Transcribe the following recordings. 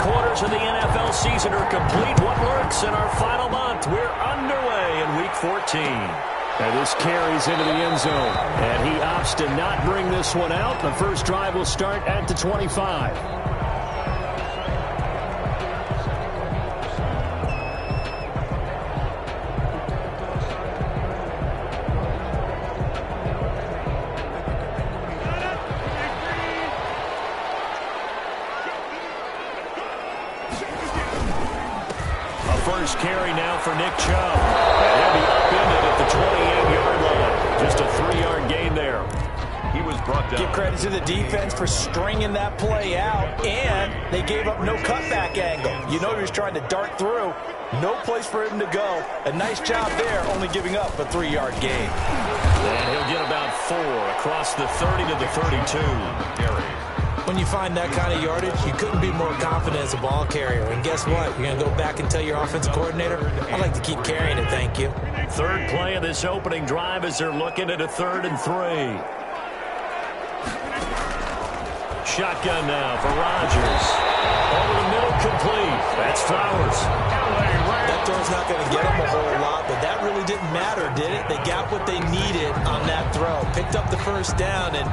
quarters of the NFL season are complete. What lurks in our final month? We're underway in Week 14. And this carries into the end zone. And he opts to not bring this one out. The first drive will start at the 25. First carry now for Nick Chubb. And he'll be upended at the 28-yard line. Just a 3-yard gain there. He was brought down. Give credit to the defense for stringing that play out, and they gave up no cutback angle. You know he was trying to dart through. No place for him to go. A nice job there, only giving up a 3-yard gain. And he'll get about 4 across the 30 to the 32. When you find that kind of yardage, you couldn't be more confident as a ball carrier. And guess what? You're going to go back and tell your offensive coordinator, I'd like to keep carrying it, thank you. Third play of this opening drive as they're looking at a 3rd and 3. Shotgun now for Rodgers. Over the middle, complete. That's Flowers. That throw's not going to get them a whole lot, but that really didn't matter, did it? They got what they needed on that throw. Picked up the first down, and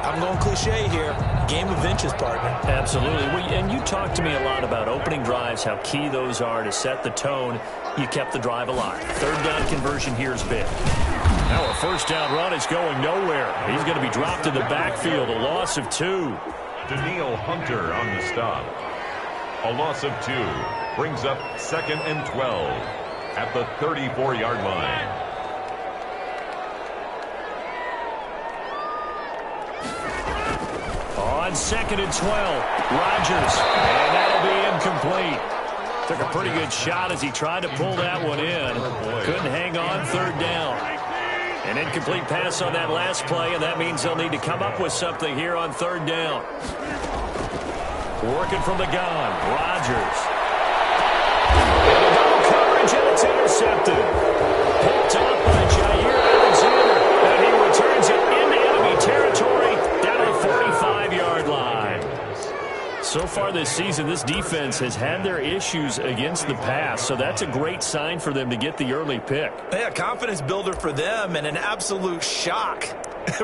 I'm going cliche here. Game of inches, partner. Absolutely. And you talked to me a lot about opening drives, how key those are to set the tone. You kept the drive alive. 3rd down conversion here is big. Now a first down run is going nowhere. He's going to be dropped in the backfield. A loss of 2. Danielle Hunter on the stop. A loss of 2 brings up 2nd and 12 at the 34-yard line. On 2nd and 12, Rodgers, and that'll be incomplete. Took a pretty good shot as he tried to pull that one in. Couldn't hang on 3rd down. An incomplete pass on that last play, and that means they'll need to come up with something here on 3rd down. Working from the gun, Rodgers. And double coverage, and it's intercepted. Picked up by Jair Alexander, and he returns it into enemy territory down to the 45-yard line. So far this season, this defense has had their issues against the pass, so that's a great sign for them to get the early pick. Yeah, confidence builder for them, and an absolute shock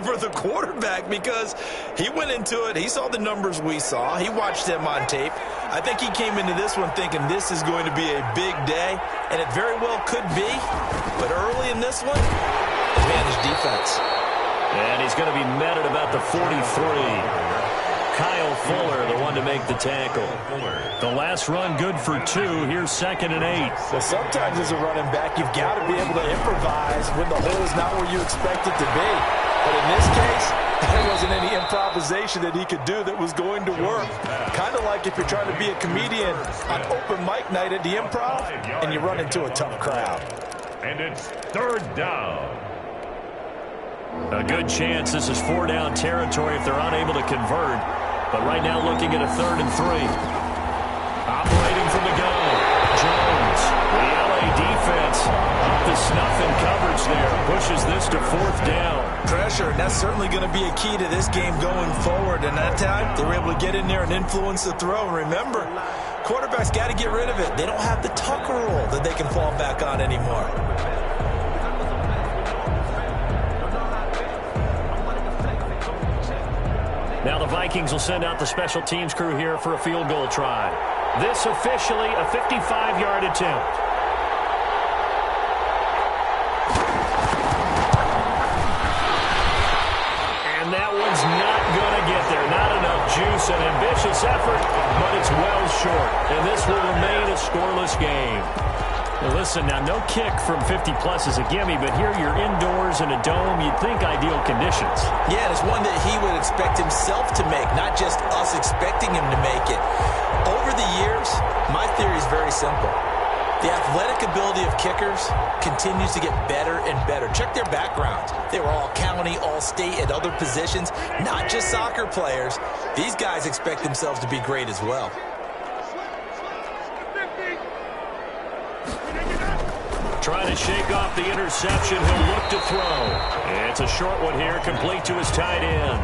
for the quarterback because he went into it. He saw the numbers we saw. He watched them on tape. I think he came into this one thinking this is going to be a big day, and it very well could be. But early in this one, advantage defense. And he's going to be met at about the 43. Kyle Fuller, the one to make the tackle. The last run good for 2. Here's 2nd and 8. Well, sometimes as a running back, you've got to be able to improvise when the hole is not where you expect it to be. But in this case, there wasn't any improvisation that he could do that was going to work. Kind of like if you're trying to be a comedian on open mic night at the Improv and you run into a tough crowd. And it's 3rd down. A good chance this is 4-down territory if they're unable to convert. But right now looking at a 3rd and 3. Operating from the gun, Jones. The LA defense up the snuff in coverage there. Pushes this to 4th down. Pressure, and that's certainly going to be a key to this game going forward. And that time, they were able to get in there and influence the throw. Remember, quarterbacks got to get rid of it. They don't have the Tucker rule that they can fall back on anymore. Now the Vikings will send out the special teams crew here for a field goal try. This officially a 55-yard attempt. And that one's not going to get there. Not enough juice, an ambitious effort, but it's well short. And this will remain a scoreless game. Well, listen, now no kick from 50-plus is a gimme, but here you're indoors in a dome. You'd think ideal conditions. Yeah, and it's one that he would expect himself to make, not just us expecting him to make it. Over the years, my theory is very simple. The athletic ability of kickers continues to get better and better. Check their backgrounds. They were all county, all state, at other positions, not just soccer players. These guys expect themselves to be great as well. Trying to shake off the interception. He'll look to throw. And it's a short one here, complete to his tight end.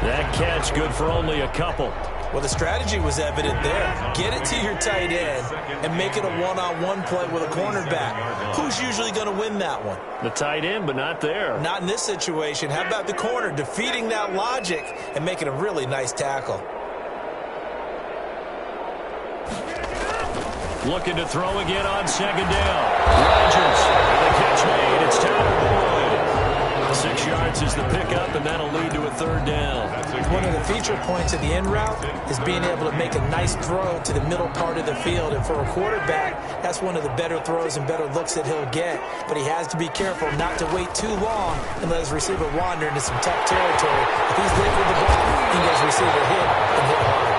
That catch good for only a couple. Well, the strategy was evident there. Get it to your tight end and make it a one-on-one play with a cornerback. Who's usually going to win that one? The tight end, but not there. Not in this situation. How about the corner defeating that logic and making a really nice tackle? Looking to throw again on second down. Rodgers, the catch made. It's Tyler Boyd. 6 yards is the pickup, and that'll lead to a third down. One of the feature points of the end route is being able to make a nice throw to the middle part of the field. And for a quarterback, that's one of the better throws and better looks that he'll get. But he has to be careful not to wait too long and let his receiver wander into some tough territory. If he's late with the ball, he can get his receiver hit and hit hard.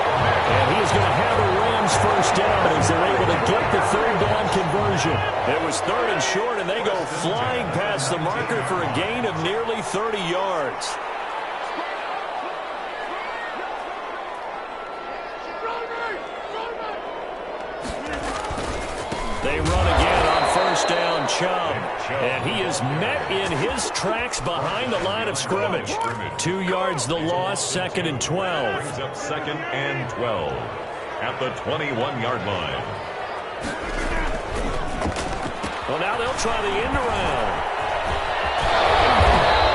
And he is going to have a Rams first down as they're able to get the third down conversion. It was third and short, and they go flying past the marker for a gain of nearly 30 yards. They run again on first down, Chubb. And he is met in his tracks behind the line of scrimmage. 2 yards the loss, second and 12. Brings up second and 12 at the 21-yard line. Well, now they'll try the end around.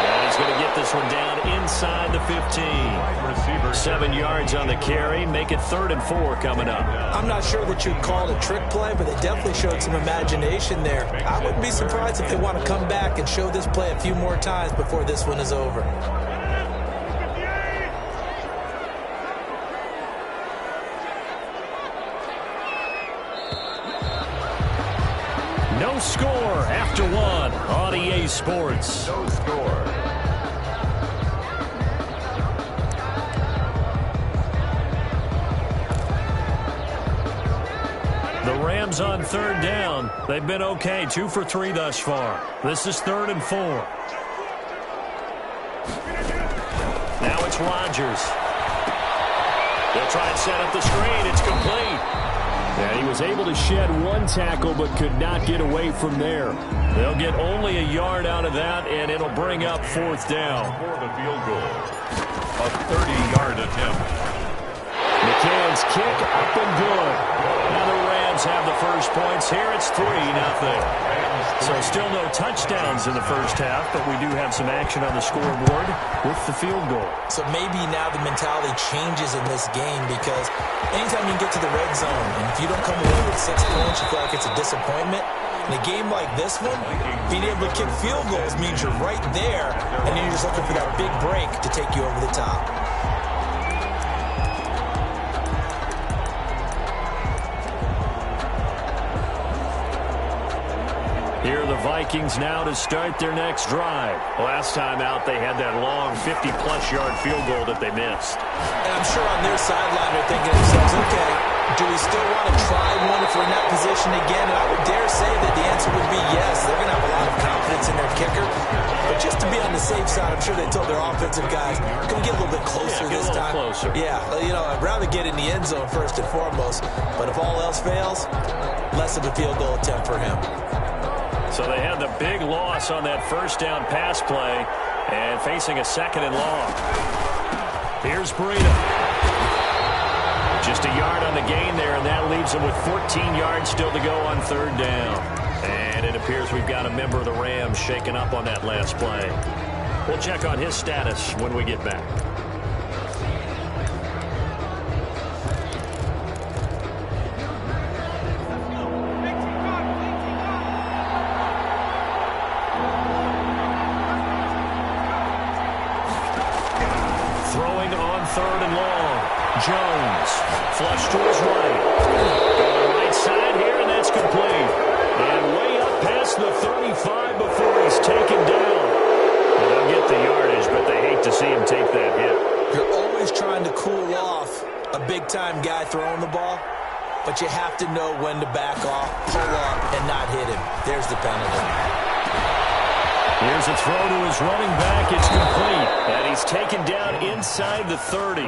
And he's going to get this one down inside the 15. 7 yards on the carry. Make it 3rd and 4 coming up. I'm not sure that you'd call it a trick play, but they definitely showed some imagination there. I wouldn't be surprised if they want to come back and show this play a few more times before this one is over. No score after one on EA Sports. No score. The Rams on third down. They've been okay, 2 for 3 thus far. This is 3rd and 4. Now it's Rodgers. They'll try and set up the screen. It's complete. And he was able to shed one tackle but could not get away from there. They'll get only a yard out of that, and it'll bring up 4th down. For the field goal, a 30-yard attempt. McCann's kick up and good. Now the Rams have the first points here. It's 3-0. So still no touchdowns in the first half, but we do have some action on the scoreboard with the field goal. So maybe now the mentality changes in this game because anytime you get to the red zone, and if you don't come away with 6 points, you feel like it's a disappointment. In a game like this one, being able to kick field goals means you're right there, and then you're just looking for that big break to take you over the top. Here are the Vikings now to start their next drive. Last time out, they had that long 50-plus yard field goal that they missed. And I'm sure on their sideline they're thinking to themselves, okay, do we still want to try one if we're in that position again? And I would dare say that the answer would be yes. They're going to have a lot of confidence in their kicker. But just to be on the safe side, I'm sure they told their offensive guys, can we get a little bit closer this time? Closer. Yeah, you know, I'd rather get in the end zone first and foremost. But if all else fails, less of a field goal attempt for him. So they had the big loss on that first down pass play and facing a 2nd and long. Here's Breida. Just a yard on the gain there, and that leaves them with 14 yards still to go on 3rd down. And it appears we've got a member of the Rams shaken up on that last play. We'll check on his status when we get back. Throwing on 3rd and long. Jones, flush to his right. Going right side here, and that's complete. And way up past the 35 before he's taken down. Well, they'll get the yardage, but they hate to see him take that hit. You're always trying to cool off a big-time guy throwing the ball, but you have to know when to back off, pull up, and not hit him. There's the penalty. Here's a throw to his running back. It's complete. And he's taken down inside the 30.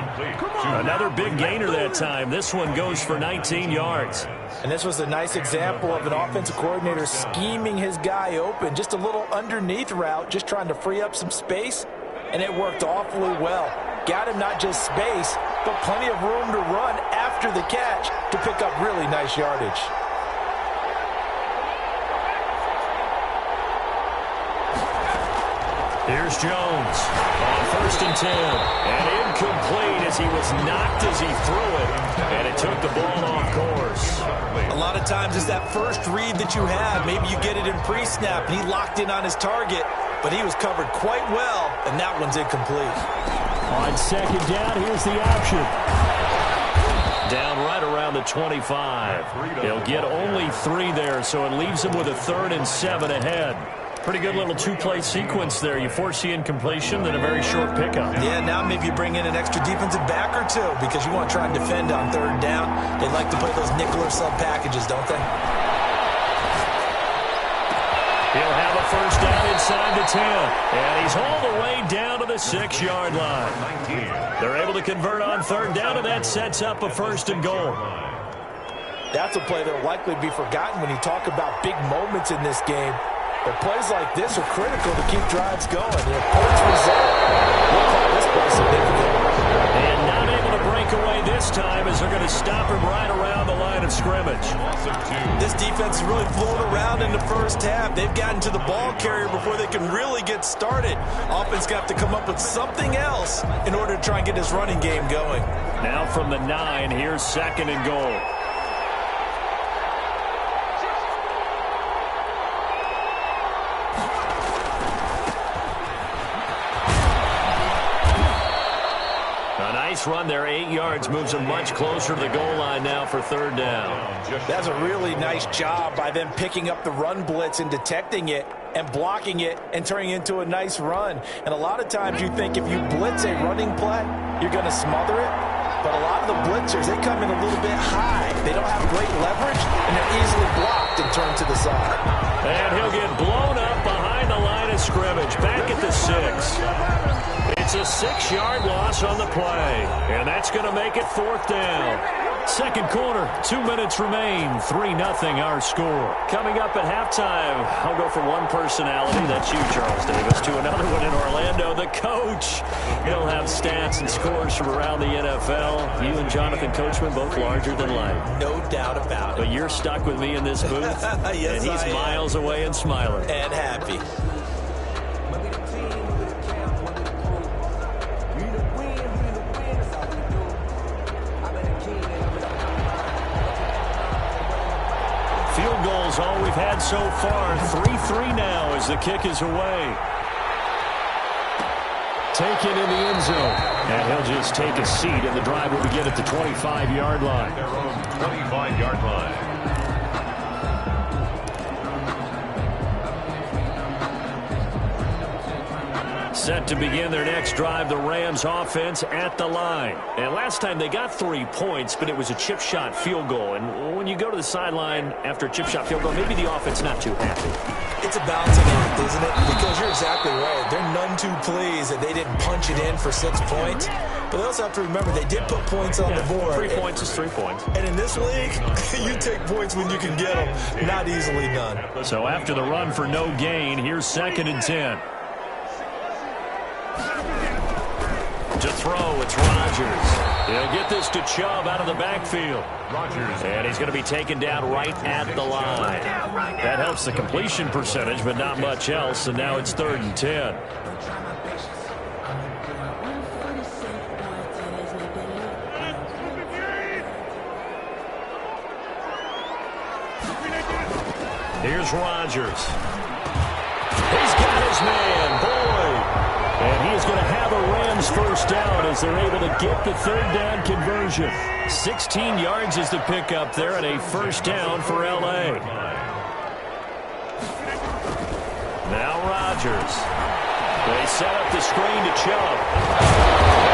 Another big gainer that time. This one goes for 19 yards. And this was a nice example of an offensive coordinator scheming his guy open. Just a little underneath route, just trying to free up some space. And it worked awfully well. Got him not just space, but plenty of room to run after the catch to pick up really nice yardage. Here's Jones on 1st and 10. And incomplete as he was knocked as he threw it. And it took the ball off course. A lot of times it's that first read that you have. Maybe you get it in pre-snap and he locked in on his target, but he was covered quite well, and that one's incomplete. On 2nd down, here's the option. Down right around the 25. He'll get only 3 there, so it leaves him with a 3rd and 7 ahead. Pretty good little 2-play sequence there. You force the incompletion, then a very short pickup. Yeah, now maybe you bring in an extra defensive back or 2 because you want to try and defend on 3rd down. They like to play those nickel or sub packages, don't they? He'll have a 1st down inside the 10. And he's all the way down to the 6-yard line. They're able to convert on 3rd down, and that sets up a 1st and goal. That's a play that will likely be forgotten when you talk about big moments in this game. But plays like this are critical to keep drives going. If points result, we'll call this play significant. And not able to break away this time as they're going to stop him right around the line of scrimmage. This defense is really flown around in the first half. They've gotten to the ball carrier before they can really get started. Offense got to come up with something else in order to try and get this running game going. Now from the 9, here's 2nd and goal. Run there, 8 yards, moves them much closer to the goal line now for 3rd down. That's a really nice job by them picking up the run blitz and detecting it and blocking it and turning it into a nice run. And a lot of times you think if you blitz a running play, you're going to smother it. But a lot of the blitzers, they come in a little bit high. They don't have great leverage, and they're easily blocked and turned to the side. And he'll get blown up behind the line of scrimmage, back at the 6. It's a 6-yard loss on the play, and that's going to make it 4th down. 2nd quarter, 2 minutes remain, 3-0 our score. Coming up at halftime, I'll go from one personality, that's you, Charles Davis, to another one in Orlando, the coach. He'll have stats and scores from around the NFL. You and Jonathan Coachman, both larger than life. No doubt about it. But you're stuck with me in this booth, yes, and he's miles away and smiling. And happy. Field goals all we've had so far. 3-3 now as the kick is away. Taken in the end zone. And he'll just take a seat, and the drive will begin at the 25-yard line. Their own 25-yard line. Set to begin their next drive, the Rams offense at the line. And last time they got 3 points, but it was a chip shot field goal. And when you go to the sideline after a chip shot field goal, maybe the offense not too happy. It's a balancing act, isn't it? Because you're exactly right. They're none too pleased that they didn't punch it in for 6 points. But they also have to remember they did put points on the board. 3 points is 3 points. And in this league, you take points when you can get them. Not easily done. So after the run for no gain, here's 2nd and 10. To throw, it's Rodgers. He'll get this to Chubb out of the backfield. Rodgers. And he's going to be taken down right at the line. That helps the completion percentage, but not much else. And now it's 3rd and 10. Here's Rodgers. He's got his man, Boyd. And he is going to have a Rams 1st down as they're able to get the 3rd down conversion. 16 yards is the pickup there and a 1st down for L.A. Now Rodgers. They set up the screen to Chubb.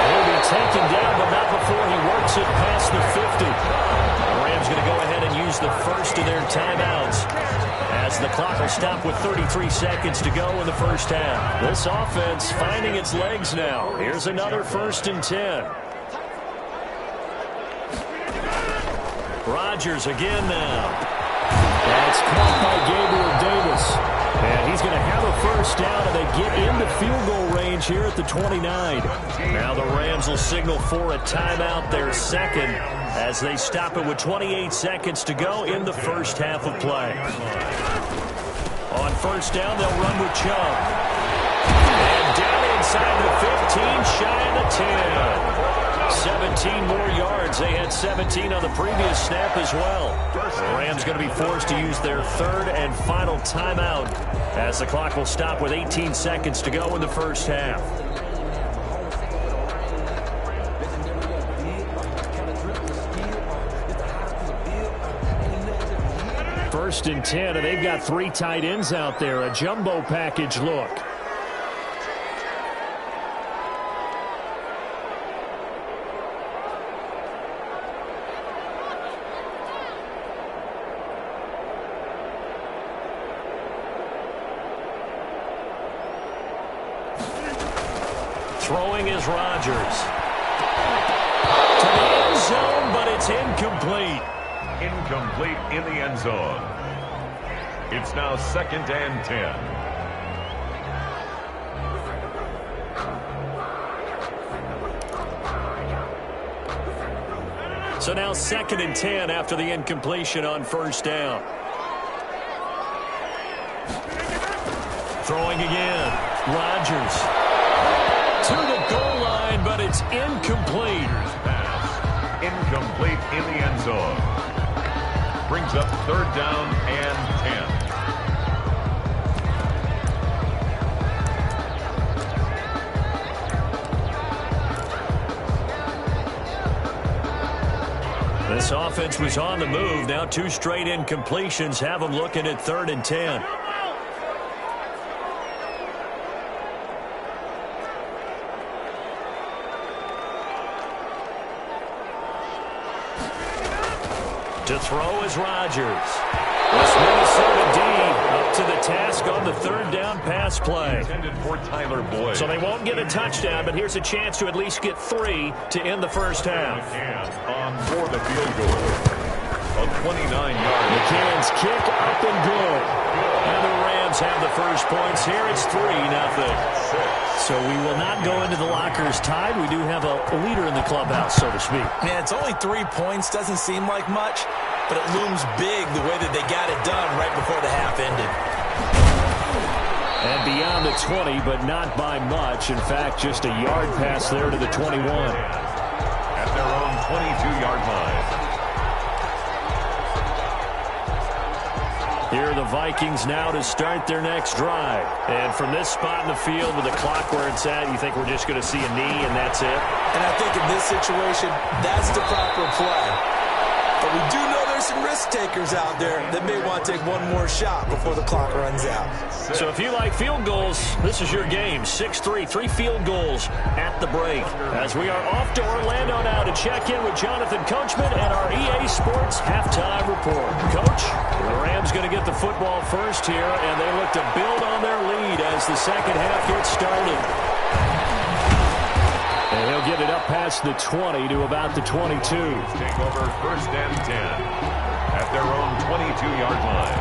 He'll be taken down, but not before he works it past the 50. The Rams going to go ahead and use the first of their timeouts, as the clock will stop with 33 seconds to go in the 1st half. This offense finding its legs now. Here's another 1st and 10. Rodgers again now. That's caught by Gabriel Davis. And he's going to have a first down, and they get into field goal range here at the 29. Now the Rams will signal for a timeout, their second, as they stop it with 28 seconds to go in the first half of play. On first down, they'll run with Chubb. And down inside the 15, shy of the 10. 17 more yards. They had 17 on the previous snap as well. The Rams going to be forced to use their third and final timeout as the clock will stop with 18 seconds to go in the first half. First and 10, and they've got 3 tight ends out there. A jumbo package look. Throwing is Rodgers. To the end zone, but it's incomplete. Incomplete in the end zone. It's now 2nd and 10. So now 2nd and 10 after the incompletion on first down. Throwing again. Rodgers. To the goal line, but it's incomplete. Pass. Incomplete in the end zone. Brings up 3rd down and 10. This offense was on the move. Now 2 straight incompletions have them looking at 3rd and 10. To throw is Rodgers. This Minnesota D up to the task on the 3rd down pass play. Intended for Tyler Boyd. So they won't get a touchdown, but here's a chance to at least get 3 to end the first half. On for the field goal. A 29-yard. McCann's kick up and good. And the Rams have the first points here. It's 3-0. So we will not go into the lockers tied. We do have a leader in the clubhouse, so to speak. Man, it's only 3 points. Doesn't seem like much, but it looms big the way that they got it done right before the half ended. And beyond the 20, but not by much. In fact, just a yard pass there to the 21. At their own 22-yard line. Here are the Vikings now to start their next drive. And from this spot in the field with the clock where it's at, you think we're just going to see a knee and that's it? And I think in this situation, that's the proper play. But we do know there's some risk takers out there that may want to take one more shot before the clock runs out. So if you like field goals, this is your game. 6-3, 3 field goals at the break. As we are off to Orlando now to check in with Jonathan Coachman and our EA Sports halftime report. Coach, the Rams going to get the football first here, and they look to build on their lead as the second half gets started. And he'll get it up past the 20 to about the 22. Take over 1st and 10 at their own 22-yard line.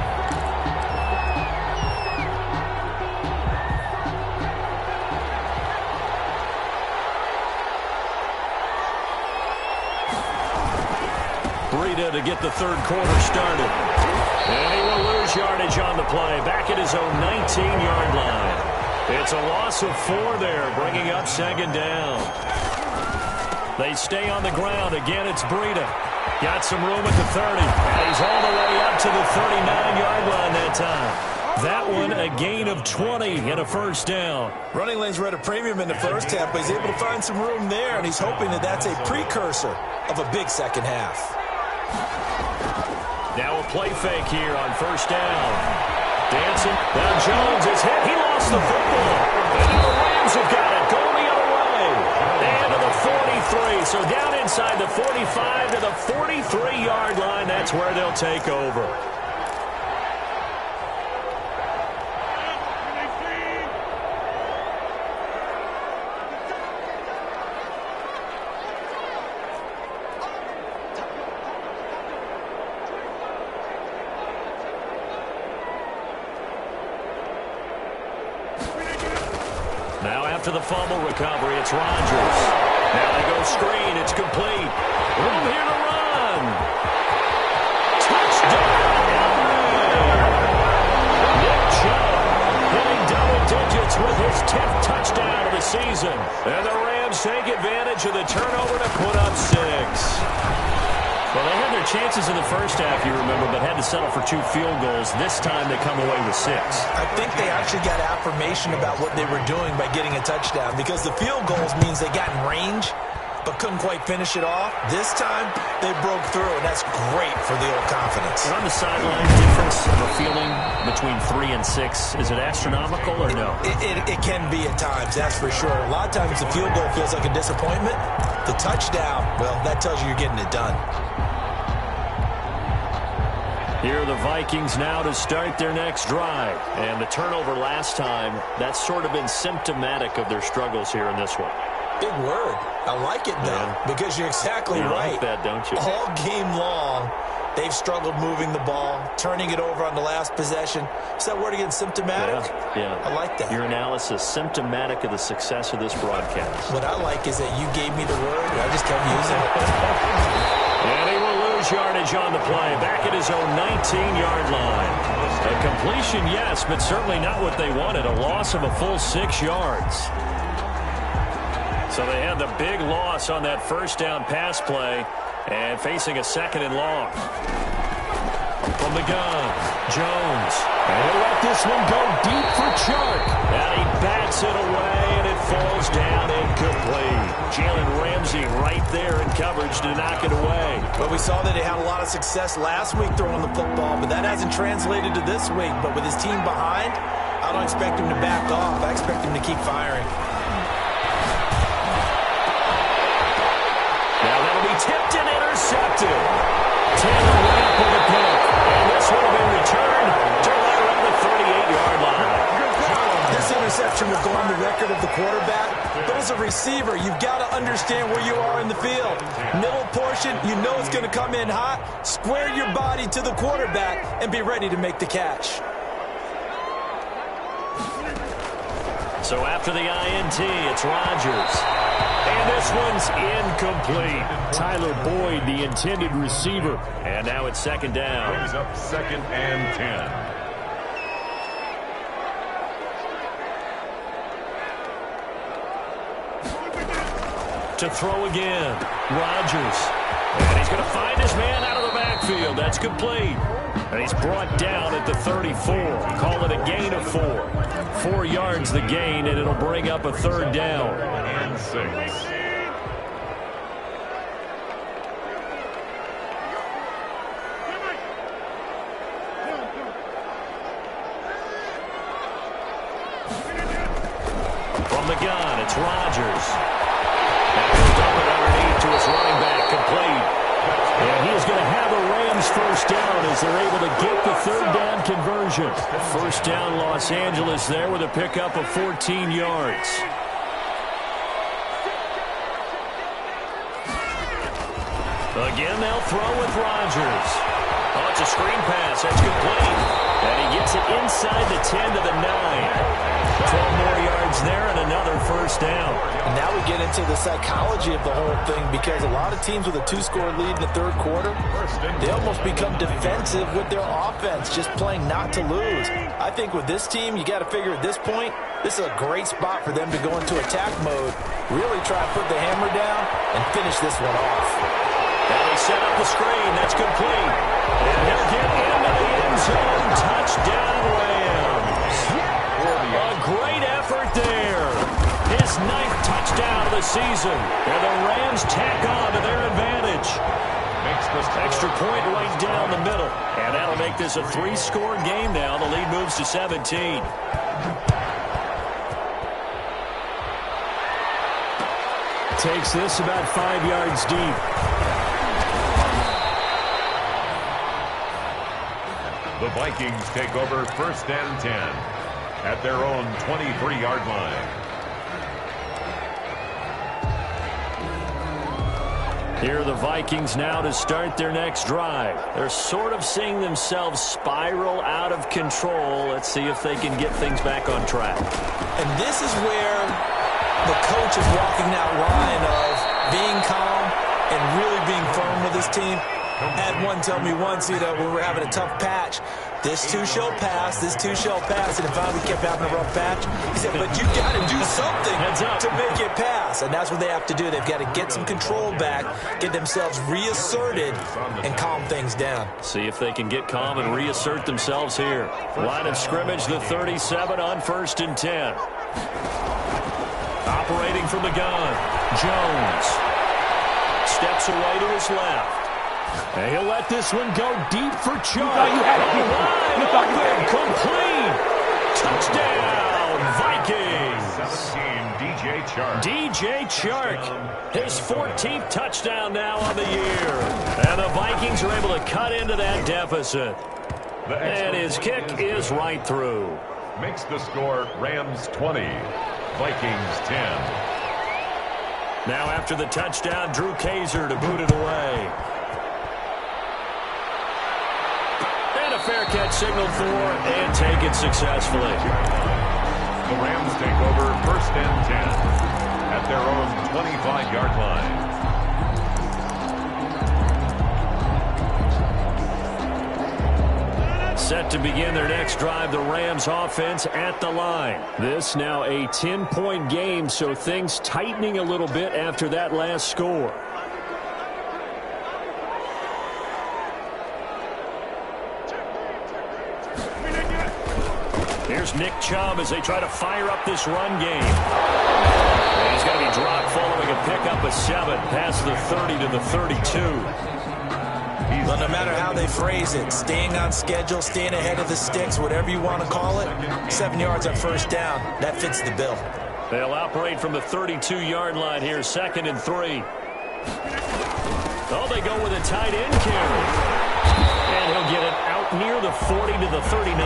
Breida to get the 3rd quarter started. And he will lose yardage on the play. Back at his own 19-yard line. It's a loss of 4 there, bringing up 2nd down. They stay on the ground. Again, it's Breida. Got some room at the 30. And he's all the way up to the 39-yard line that time. That one, a gain of 20 and a first down. Running lanes were at a premium in the first half, but he's able to find some room there, and he's hoping that that's a precursor of a big second half. Now a play fake here on first down. Dancing. Now Jones is hit. He lost the football. And now the Rams have got it. Going the other way. And to the 43. So down inside the 45 to the 43-yard line. That's where they'll take over. after the fumble recovery. It's Rodgers. Now they go screen. It's complete. Room here to run. Hitting double digits with his 10th touchdown of the season. And the Rams take advantage of the turnover to put up 6. Well, they had their chances in the first half, you remember, but had to settle for 2 field goals. This time they come away with 6. I think they actually got affirmation about what they were doing by getting a touchdown, because the field goals means they got in range but couldn't quite finish it off. This time, they broke through, and that's great for the old confidence. On the sideline, difference of a feeling between 3 and 6, is it astronomical or no? It can be at times, that's for sure. A lot of times the field goal feels like a disappointment. The touchdown, well, that tells you you're getting it done. Here are the Vikings now to start their next drive. And the turnover last time, that's sort of been symptomatic of their struggles here in this one. Big word. I like it, though, because you're exactly right. You like that, don't you? All game long, they've struggled moving the ball, turning it over on the last possession. Is that word again, symptomatic? Yeah. I like that. Your analysis, symptomatic of the success of this broadcast. What I like is that you gave me the word, and I just kept using it. And he will lose yardage on the play, back at his own 19-yard line. A completion, yes, but certainly not what they wanted. A loss of a full 6 yards. So they had the big loss on that first down pass play and facing a 2nd and long. From the gun, Jones. And he'll let this one go deep for Chark. And he bats it away, and it falls down incomplete. Jalen Ramsey right there in coverage to knock it away. Well, we saw that he had a lot of success last week throwing the football, but that hasn't translated to this week. But with his team behind, I don't expect him to back off. I expect him to keep firing. Tipped and intercepted. Taylor Rapp with a pick. And this will be returned to right around the 38-yard line. This interception will go on the record of the quarterback. But as a receiver, you've got to understand where you are in the field. Middle portion, you know it's going to come in hot. Square your body to the quarterback and be ready to make the catch. So after the INT, it's Rodgers. And this one's incomplete. Tyler Boyd, the intended receiver. And now it's 2nd down. Brings up 2nd and 10. To throw again, Rodgers. And he's going to find his man out of the backfield. That's complete. And he's brought down at the 34. Call it a gain of 4. 4 yards the gain, and it'll bring up a 3rd down. And 6. From the gun, it's Rodgers. And he'll dump it underneath to his running back, complete. And he is going to have a Rams first down as they're able to get the 3rd down conversion. First down, Los Angeles there with a pickup of 14 yards. Again, they'll throw with Rodgers. Oh, it's a screen pass. That's complete. And he gets it inside the 10 to the 9. 12 more yards there and another first down. And now we get into the psychology of the whole thing, because a lot of teams with a 2-score lead in the 3rd quarter, they almost become defensive with their offense, just playing not to lose. I think with this team, you got to figure at this point, this is a great spot for them to go into attack mode, really try to put the hammer down and finish this one off. And they set up the screen. That's complete. And he'll get into the end zone. Touchdown, Rams. A great effort there. His 9th touchdown of the season. And the Rams tack on to their advantage. Extra point right down the middle. And that'll make this a 3-score game now. The lead moves to 17. Takes this about 5 yards deep. The Vikings take over 1st and 10 at their own 23-yard line. Here are the Vikings now to start their next drive. They're sort of seeing themselves spiral out of control. Let's see if they can get things back on track. And this is where the coach is walking that line of being calm and really being firm with his team. Had one tell me once, when we were having a tough patch, this too shall pass, this too shall pass, and finally we kept having a rough patch. He said, but you got to do something to make it pass, and that's what they have to do. They've got to get some control back, get themselves reasserted, and calm things down. See if they can get calm and reassert themselves here. Line of scrimmage, the 37 on 1st and 10. Operating from the gun, Jones steps away to his left. And he'll let this one go deep for Chuck. Wide open, complete. Touchdown, Vikings. 17, DJ Chark. DJ Chark, his 14th touchdown now on the year. And the Vikings are able to cut into that deficit. And his kick is right through. Makes the score Rams 20, Vikings 10. Now after the touchdown, Drew Kaiser to boot it away. Fair catch signaled for and taken successfully. The Rams take over 1st and 10 at their own 25-yard line. Set to begin their next drive, the Rams offense at the line. This now a 10-point game, so things tightening a little bit after that last score. Here's Nick Chubb as they try to fire up this run game. And he's going to be dropped following a pickup of 7 past the 30 to the 32. Well, no matter how they phrase it, staying on schedule, staying ahead of the sticks, whatever you want to call it, 7 yards on 1st down, that fits the bill. They'll operate from the 32-yard line here, 2nd and 3. Oh, they go with a tight end carry. And he'll get it out near the 40 to the 39.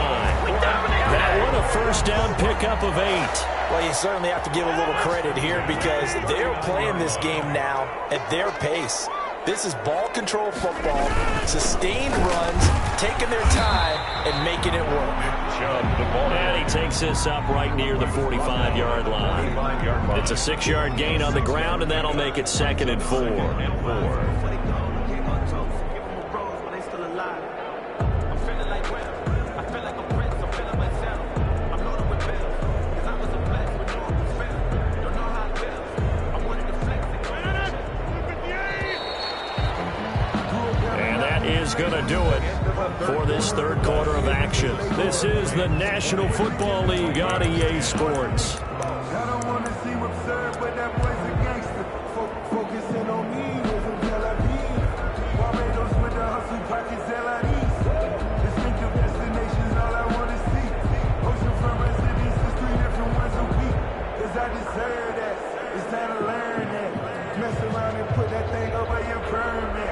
That one, a 1st down pickup of 8. Well, you certainly have to give a little credit here because they're playing this game now at their pace. This is ball control football, sustained runs, taking their time, and making it work. And he takes this up right near the 45-yard line. It's a 6-yard gain on the ground, and that'll make it 2nd and 4. Going to do it for this 3rd quarter of action. This is the National Football League on EA Sports. I don't want to seem absurd, but that boy's a gangster. Focusing on me was a Tel Aviv. Barbados with the hustle pockets, LIDs. Distinctive destinations, all I want to see. Oceanfront residents, there's 3 different ones a week. Cause I deserve that. It's time to learn that. Mess around and put that thing over your permit.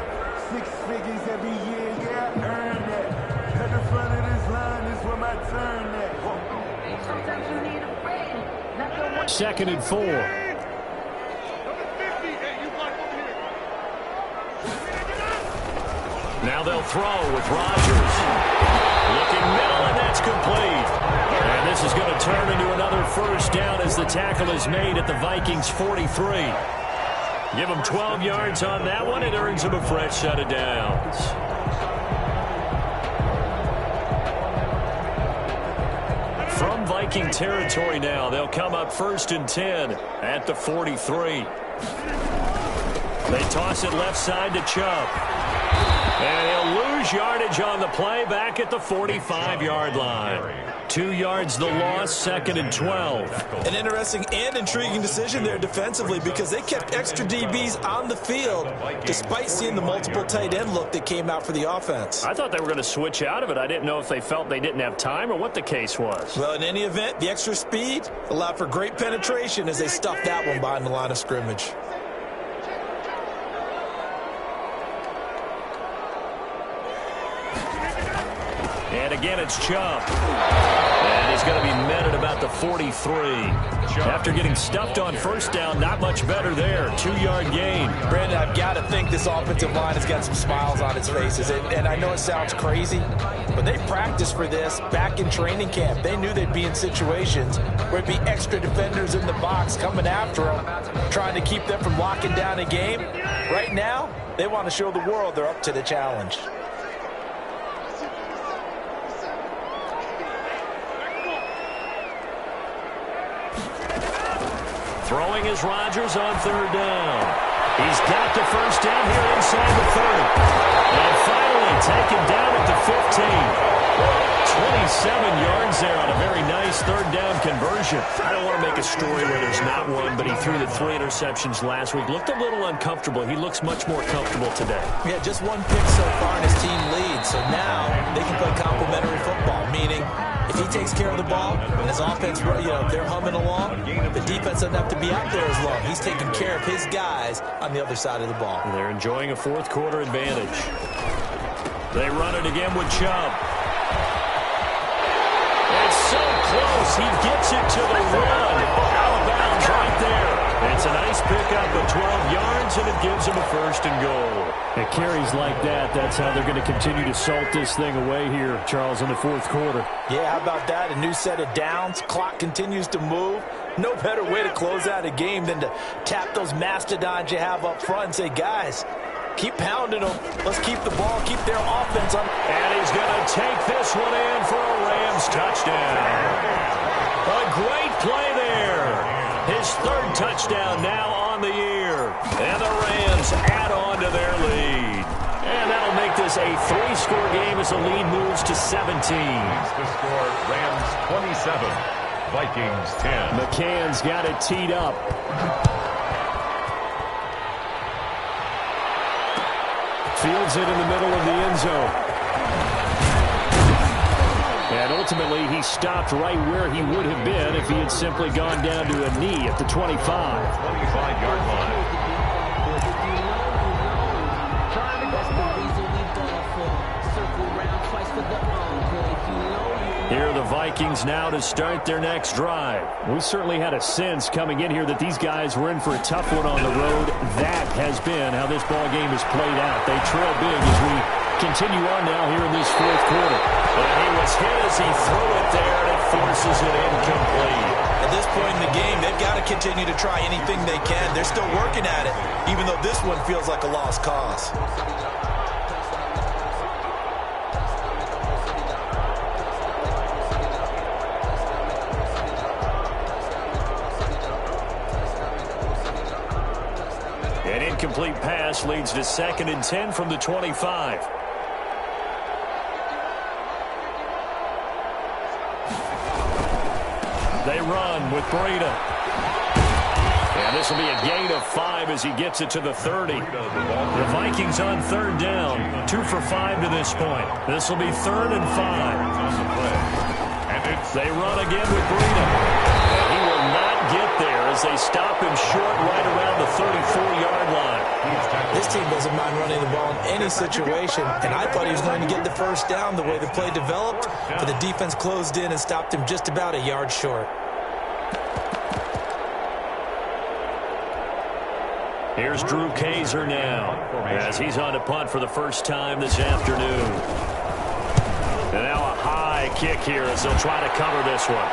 6 figures every year, yeah, I earned that. At the front of this line is where my turn at. Sometimes you need a friend. 2nd and 4. Now they'll throw with Rodgers. Looking middle, and that's complete. And this is going to turn into another 1st down as the tackle is made at the Vikings 43. Give him 12 yards on that one. It earns him a fresh set of downs. From Viking territory now, they'll come up 1st and 10 at the 43. They toss it left side to Chubb. And he'll lose yardage on the play back at the 45-yard line. 2 yards the loss, 2nd and 12. An interesting and intriguing decision there defensively because they kept extra DBs on the field despite seeing the multiple tight end look that came out for the offense. I thought they were going to switch out of it. I didn't know if they felt they didn't have time or what the case was. Well, in any event, the extra speed allowed for great penetration as they stuffed that one behind the line of scrimmage. And again, it's Chubb. And he's going to be met at about the 43. After getting stuffed on first down, not much better there. 2-yard gain. Brandon, I've got to think this offensive line has got some smiles on its faces. And I know it sounds crazy, but they practiced for this back in training camp. They knew they'd be in situations where it'd be extra defenders in the box coming after them, trying to keep them from locking down a game. Right now, they want to show the world they're up to the challenge. Throwing is Rodgers on third down. He's got the first down here inside the 30. And finally taken down at the 15. 27 yards there on a very nice third down conversion. I don't want to make a story where there's not one, but he threw the 3 interceptions last week. Looked a little uncomfortable. He looks much more comfortable today. Yeah, just 1 pick so far and his team leads. So now they can play complementary football, meaning if he takes care of the ball and his offense, they're humming along, the defense doesn't have to be out there as long. He's taking care of his guys on the other side of the ball. And they're enjoying a fourth quarter advantage. They run it again with Chubb. It's so close. He gets it to the run. Out of bounds right there. It's a nice pickup of 12 yards, and it gives him a first and goal. And carries like that, that's how they're going to continue to salt this thing away here, Charles, in the fourth quarter. Yeah, how about that? A new set of downs. Clock continues to move. No better way to close out a game than to tap those mastodons you have up front and say, guys, keep pounding them. Let's keep the ball, keep their offense on. And he's going to take this one in for a Rams touchdown. A great play there. His third touchdown now on the year. And the Rams add on to their lead. And that'll make this a 3-score game as the lead moves to 17. The score, Rams 27, Vikings 10. McCann's got it teed up. Fields it in the middle of the end zone. And ultimately, he stopped right where he would have been if he had simply gone down to a knee at the 25. 25-yard line. Here are the Vikings now to start their next drive. We certainly had a sense coming in here that these guys were in for a tough one on the road. That has been how this ball game has played out. They trail big as we continue on now here in this fourth quarter. And he was hit as he threw it there, and it forces it incomplete. At this point in the game, they've got to continue to try anything they can. They're still working at it, even though this one feels like a lost cause. An incomplete pass leads to 2nd and 10 from the 25. They run with Breida. And this will be a gain of 5 as he gets it to the 30. The Vikings on third down. 2 for 5 to this point. This will be 3rd and 5. They run again with Breida. And he will not get there as they stop him short right around the 34-yard line. This team doesn't mind running the ball in any situation, and I thought he was going to get the first down the way the play developed, but the defense closed in and stopped him just about a yard short. Here's Drew Kaiser now as he's on to punt for the first time this afternoon. And now a high kick here as they'll try to cover this one.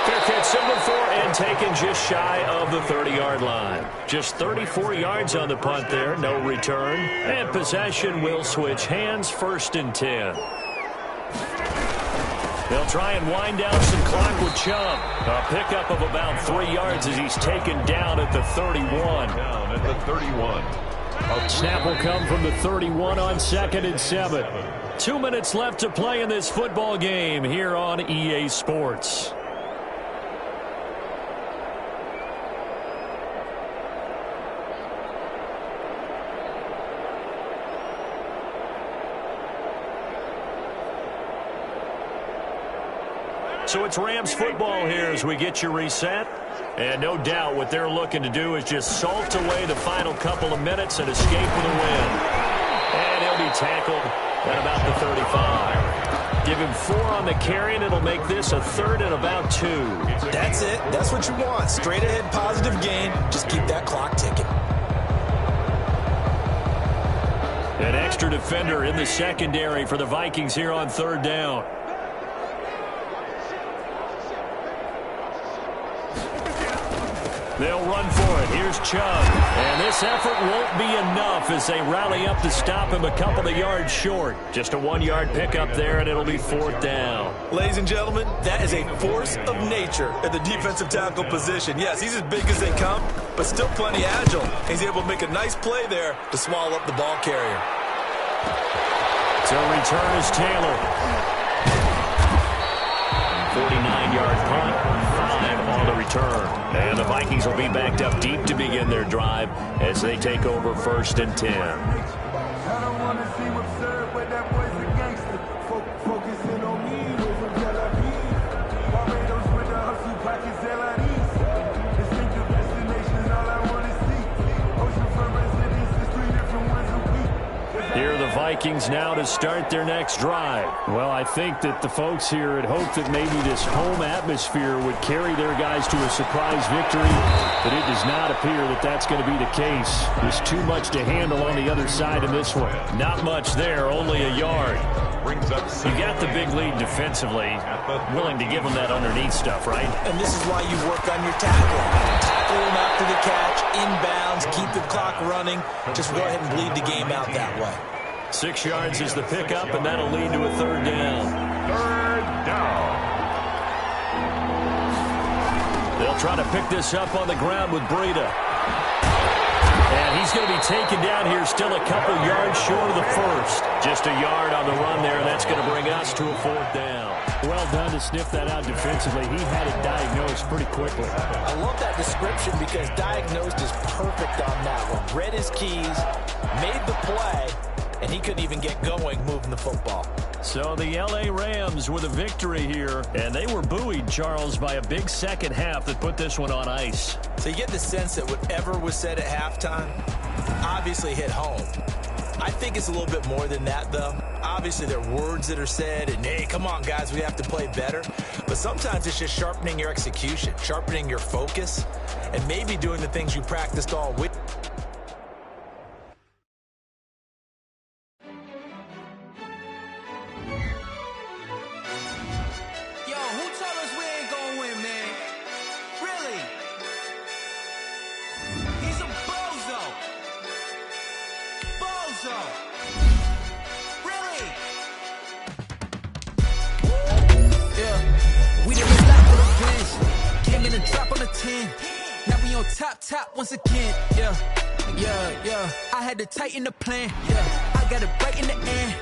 Fair catch signaled for and taken just shy of the 30-yard line. Just 34 yards on the punt there, no return. And possession will switch hands, 1st and 10. They'll try and wind down some clock with Chubb. A pickup of about 3 yards as he's taken down at the 31. Down at the 31. Snap will come from the 31 on 2nd and 7. 2 minutes left to play in this football game here on EA Sports. So it's Rams football here as we get you reset. And no doubt what they're looking to do is just salt away the final couple of minutes and escape with a win. And he'll be tackled at about the 35. Give him 4 on the carry, and it'll make this a 3rd and about 2. That's it. That's what you want. Straight ahead, positive gain. Just keep that clock ticking. An extra defender in the secondary for the Vikings here on 3rd down. They'll run for it. Here's Chubb. And this effort won't be enough as they rally up to stop him a couple of yards short. Just a 1-yard pickup there, and it'll be 4th down. Ladies and gentlemen, that is a force of nature at the defensive tackle position. Yes, he's as big as they come, but still plenty agile. He's able to make a nice play there to swallow up the ball carrier. So return is Taylor. 49-yard punt, 5 on the return. And the Vikings will be backed up deep to begin their drive as they take over 1st and 10. I don't want to seem absurd, but that boy's a gangster. Focusing on me, with a Tel Aviv. Barbados with the hustle pockets, LIDs. Distinctive destinations, all I want to see. Oceanfront residences, 3 different ones a week. Here are the Vikings now to start their next drive. Well, I think that the folks here had hoped that maybe this home atmosphere would carry their guys to a surprise victory, but it does not appear that that's going to be the case. There's too much to handle on the other side of this one. Not much there, only a yard. You got the big lead defensively, willing to give them that underneath stuff, right? And this is why you work on your tackling. Tackle them after the catch, inbounds, keep the clock running. Just go ahead and bleed the game out that way. 6 yards is the pickup, and that'll lead to a 3rd down. 3rd down. They'll try to pick this up on the ground with Breida. And he's going to be taken down here still a couple yards short of the first. Just a yard on the run there, and that's going to bring us to a 4th down. Well done to sniff that out defensively. He had it diagnosed pretty quickly. I love that description because diagnosed is perfect on that one. Read his keys, made the play, and he couldn't even get going moving the football. So the L.A. Rams with a victory here, and they were buoyed, Charles, by a big second half that put this one on ice. So you get the sense that whatever was said at halftime obviously hit home. I think it's a little bit more than that, though. Obviously, there are words that are said, and, hey, come on, guys, we have to play better. But sometimes it's just sharpening your execution, sharpening your focus, and maybe doing the things you practiced all week. Top once again, yeah. I had to tighten the plan, yeah. I got it right in the end,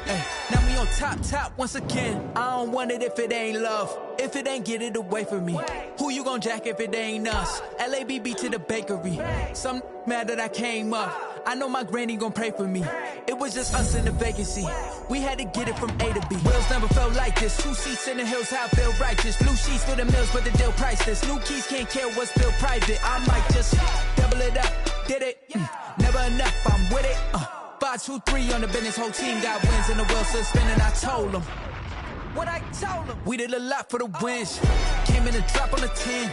now we on top once again. I don't want it if it ain't love, if it ain't get it away from me. Who you gon' jack if it ain't us? LABB to the bakery. Some mad that I came up. I know my granny gon' pray for me. It was just us in the vacancy. We had to get it from A to B. Wheels never felt like this. 2 seats in the hills, how I feel righteous. Blue sheets for the mills, but the deal priceless. New keys can't care what's still private. I might just double it up. Did it? Never enough, I'm with it. 5, 2, 3 on the business. Whole team got wins and the wheels still spinning. I told them what I told them. We did a lot for the wins. Came in and drop on the 10.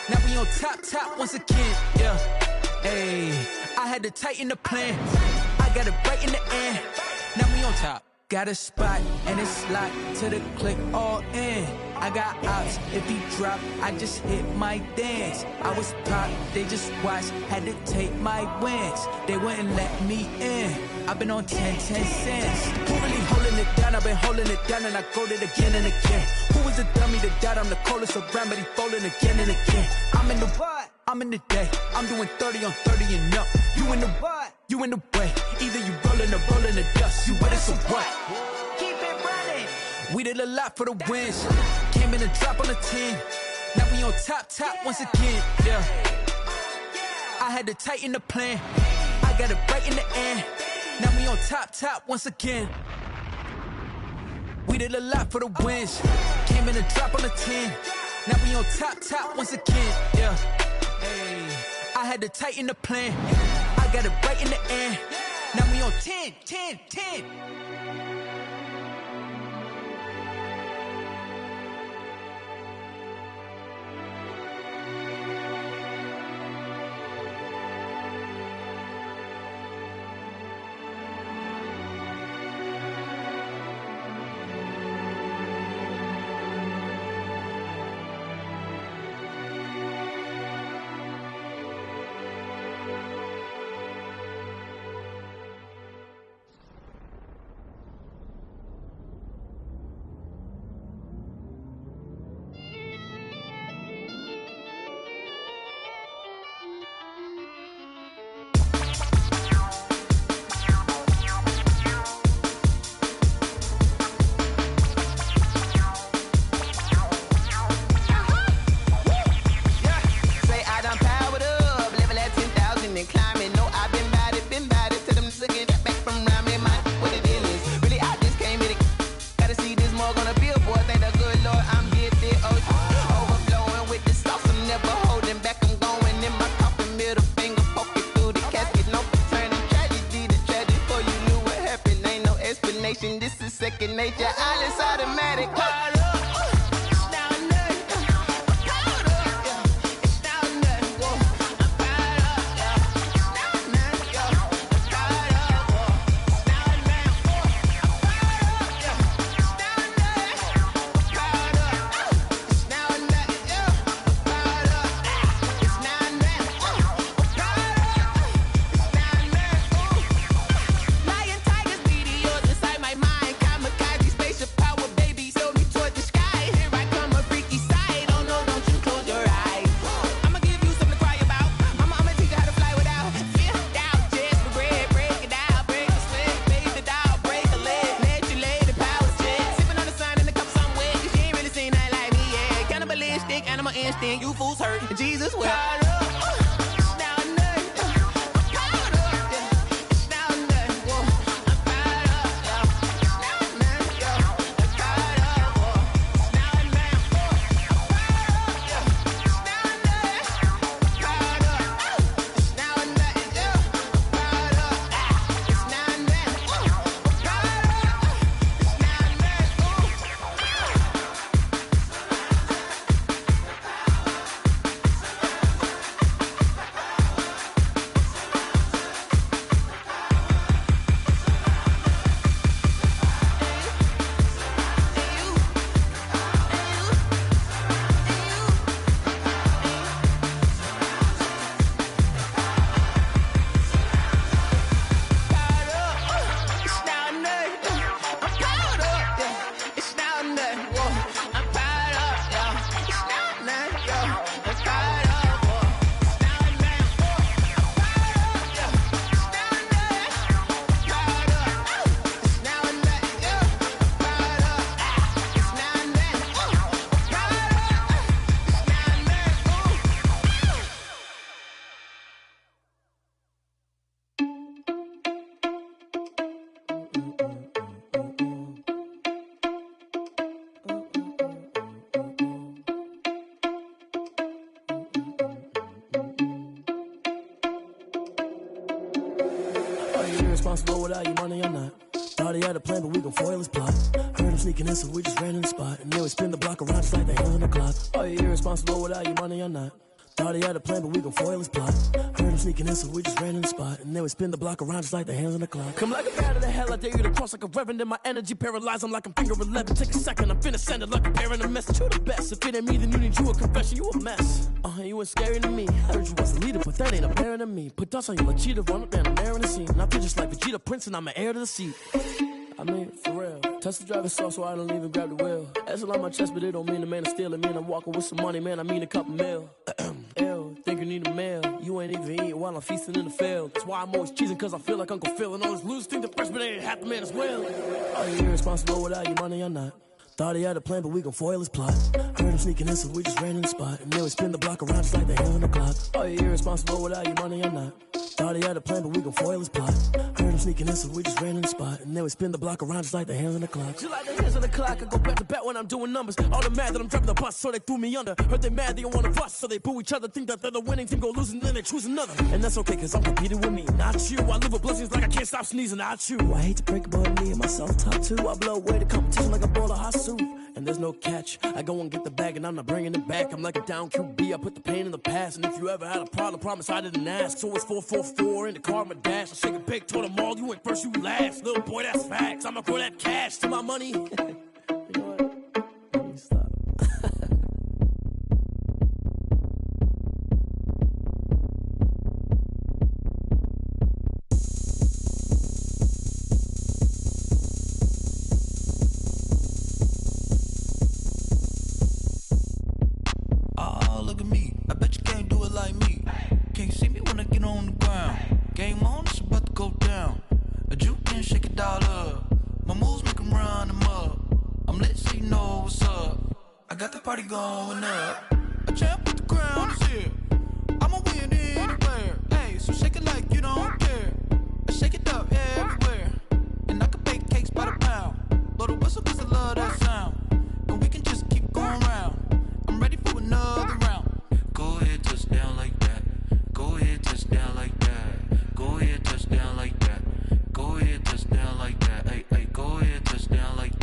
Now we on top once again. Yeah. Hey, I had to tighten the plan. I got it right in the end. Now we on top. Got a spot and it's locked to the click all in. I got ops, if he drop, I just hit my dance. I was top, they just watched, had to take my wins. They wouldn't let me in. I've been on 10 cents. Who really holding it down? I've been holding it down and I go it again and again. Who was the dummy that doubt? I'm the coldest around, but he folding again and again. I'm in the what? I'm in the day. I'm doing 30 on 30 and up. You in the what? You in the way. Either you rolling or rolling the dust. You with it, so what? Keep it running. We did a lot for the wins. Came in and drop on the 10. Now we on top once again. Yeah. I had to tighten the plan. I got it right in the end. Now we on top once again. We did a lot for the wins. Came in and drop on the 10. Now we on top once again. Yeah. Hey, I had to tighten the plan. I got it right in the end. Now we on 10. second nature. All is automatic. You fools hurt. Jesus will. Responsible without your money or not. Thought he had a plan, but we gon' foil his plot. Heard him sneaking in, so we just ran in the spot. And then we spin the block around just like the hands on the clock. Are you irresponsible without your money or not? Thought he had a plan, but we gon' foil his plot. Heard him sneaking in, so we just ran in the spot. And then we spin the block around just like the hands on the clock. Come like a bat of the hell, I dare you to cross like a reverend. In my energy paralyzed, I'm like I'm finger 11. Take a second, I'm finna send it like a parent a message. You the best, if it ain't me, then you need you a confession. You a mess, you ain't scary to me. Heard you was a leader, but that ain't apparent to me. Put dust on you like cheetah, run up down the air in the scene. And I feel just like Vegeta Prince, and I'm an heir to the seat. I mean, for real. Touch the driver's sauce so I don't even grab the wheel. That's on my chest, but it don't mean the man is stealing. Man, I'm walking with some money, man, I mean a couple mil. Ew, think you need a meal. You ain't even eating while I'm feasting in the field. That's why I'm always cheesing, cause I feel like Uncle Phil. And all those losers think the freshman ain't half the man as well. Are you irresponsible without your money or not? Thought he had a plan, but we gon' foil his plot. Heard him sneaking in, so we just ran in the spot. And then we spin the block around just like the hands on the clock. Are you irresponsible without your money or not? Thought he had a plan, but we gon' foil his plot. Heard him sneaking in, so we just ran in the spot. And then we spin the block around just like the hands on the clock. Just like the hands on the clock, I go back to back when I'm doing numbers. All the mad that I'm driving the bus, so they threw me under. Heard they mad, they don't wanna bust, so they boo each other. Think that they're the winning team, go losing, then they choose another. And that's okay, cause I'm competing with me, not you. I live with blessings like I can't stop sneezing, not you. I hate to break it, but me and myself top two. I blow away the competition like a bowl of hot soup. And there's no catch, I go and get the bag and I'm not bringing it back. I'm like a down QB, I put the pain in the past. And if you ever had a problem, promise I didn't ask. So it's 444 in the car, my dash. I shake a big, told them all, you ain't first, you last. Little boy, that's facts, I'ma throw that cash to my money. You know what? Let me stop. Party going up. A champ with the crown is here. I'ma win anywhere. Hey, so shake it like you don't care. I shake it up everywhere. And I can bake cakes by the pound. Blow the whistle cause I love that sound. And we can just keep going round. I'm ready for another round. Go ahead, touch down like that. Go ahead, touch down like that. Go ahead, touch down like that. Go ahead, touch down like that. Hey, hey, go ahead, touch down like that.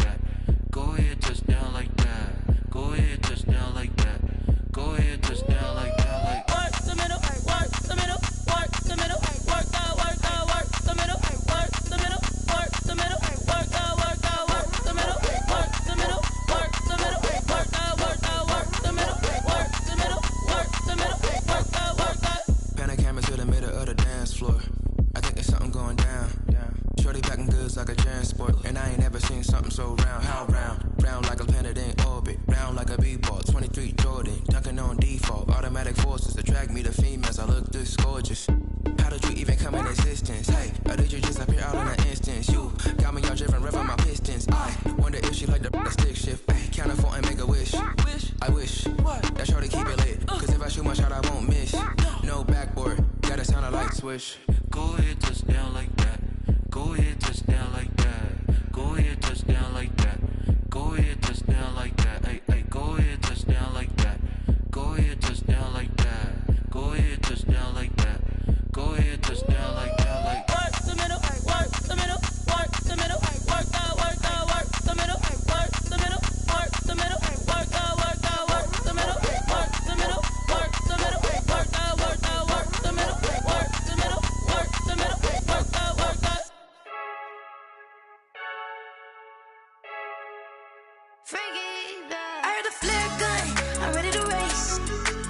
automatic forces attract me to females. I look this gorgeous. How did you even come in existence? Hey, or did you just appear out in an instance? You got me all driven, revving my pistons. I wonder if she like the stick shift. Hey, count it 4 and make a wish. I wish that shorty keep it lit. Cause if I shoot my shot, I won't miss. No backboard, gotta sound a light switch. Go ahead, touch down like that. Go ahead, touch down like that. Go ahead, touch down like that. Go ahead, touch down like that. Hey, hey, go ahead, touch down like that. Go ahead, touch down like that. Go ahead, touch down like that. Go ahead, touch down like that. Like work the middle, work the middle, work the middle, work the middle, work the middle, work the middle, work the middle, work the middle, work the middle, work the middle, work the middle, work the middle, work the middle, work the. I heard the flare gun, I'm ready to race.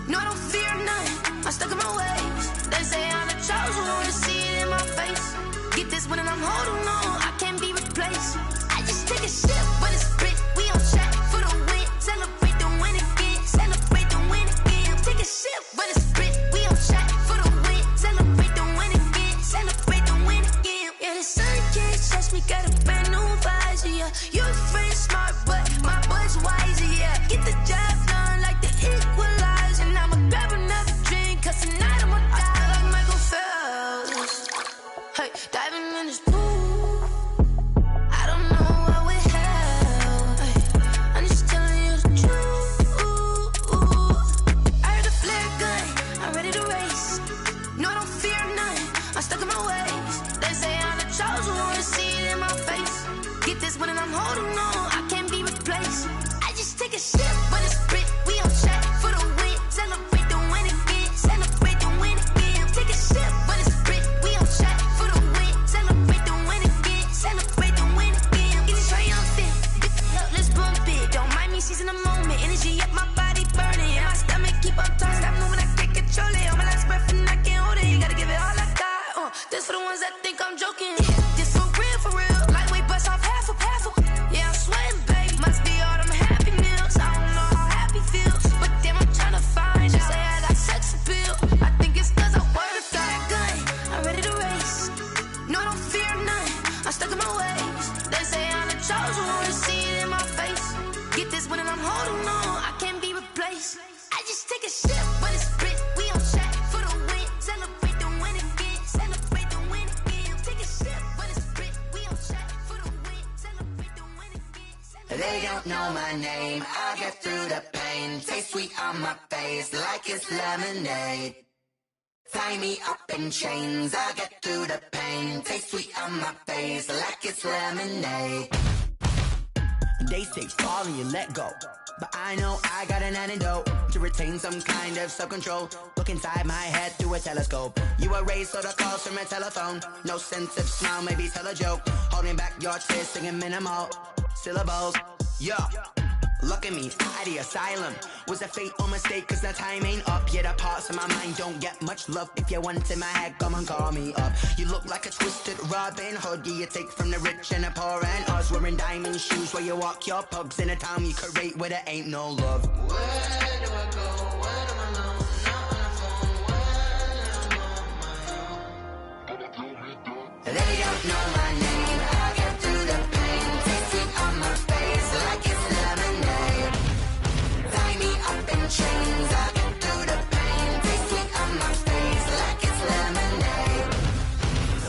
No, I don't fear none, I'm stuck in my ways. They say I'm the chosen one, to see it in my face. Get this one and I'm holding on, I can't be replaced. I just take a sip when it's spit, we on track for the win. Celebrate the win again, celebrate the win again. Take a sip when it's spit, we on track for the win. Celebrate the win again, celebrate the win again. Yeah, the sun can't touch me, got a brand new visor, yeah. You're friend smart, but my boy's wiser, yeah. Get the job done like the equalizer. And I'ma grab another drink, cause tonight I'ma die like Michael Phelps. Hey, diving in this pool, I don't know what we have. Hey, I'm just telling you the truth. I heard the flare gun, I'm ready to race. No, I don't fear none, I'm stuck in my ways. They say I'm the chosen one, to see it in my face. Get this one and I'm holding on, I can't be replaced. I just take a sip when it's spit, we on track for the win. Celebrate the win again, celebrate the win again. Take a sip when it's spit, we on track for the win. Celebrate the win again, celebrate the win again. Get this triumphant, let's bump it. Don't mind me seizing the moment, energy up my body burning. And my stomach keep on turning, stop moving, I can't control it. On my last breath and I can't hold it, you gotta give it all I got. This for the ones that think I'm joking. This for real, lightweight bust off half a. Yeah, I'm sweating, baby, must be all them happy meals. I don't know how happy feels, but damn, I'm trying to find out. Say I got sex appeal, I think it's cause I work a gun, I'm ready to race. No, I don't fear none, I'm stuck in my ways. They say I'm the chosen one, to see it in my face. Get this one and I'm holding on, I can't be replaced. I just take a sip when it's spit, we on track for the win. Celebrate the win again, celebrate the win again. Take a sip when it's spit, we on track for the win. Celebrate the win again. They don't know my name, I get through the pain. Taste sweet on my face like it's lemonade. Tie me up in chains, I get through the pain. Taste sweet on my face like it's lemonade. They say fall and you let go, but I know I got an antidote to retain some kind of self-control. Look inside my head through a telescope. You erase all the calls from a telephone. No sense of smile, maybe tell a joke. Holding back your tears, singing minimal syllables. Yeah, look at me, at the asylum. Was a fate or mistake, cause the time ain't up. Yet the parts of my mind don't get much love. If you want in my head, come and call me up. You look like a twisted Robin Hood. You take from the rich and the poor and us. Wearing diamond shoes where you walk your pugs in a town you create where there ain't no love. Where do I go? Where do I know? Not on the phone, when I'm on my own. They don't know my name, I get through the pain. Taste it on my face like it's lemonade. Tie me up in chains, I get through the pain. Taste sweet on my face like it's lemonade.